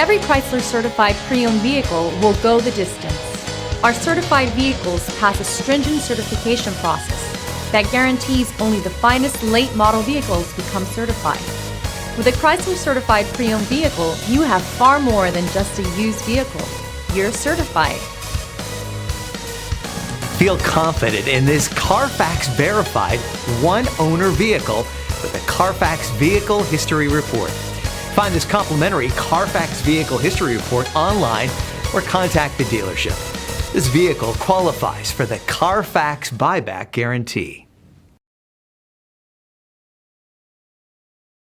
Every Chrysler certified pre-owned vehicle will go the distance. Our certified vehicles pass a stringent certification process that guarantees only the finest late model vehicles become certified. With a Chrysler certified pre-owned vehicle, you have far more than just a used vehicle. You're certified. Feel confident in this CARFAX verified one-owner vehicle with a CARFAX Vehicle History Report. Find this complimentary CARFAX Vehicle History Report online or contact the dealership. This vehicle qualifies for the CARFAX buyback guarantee.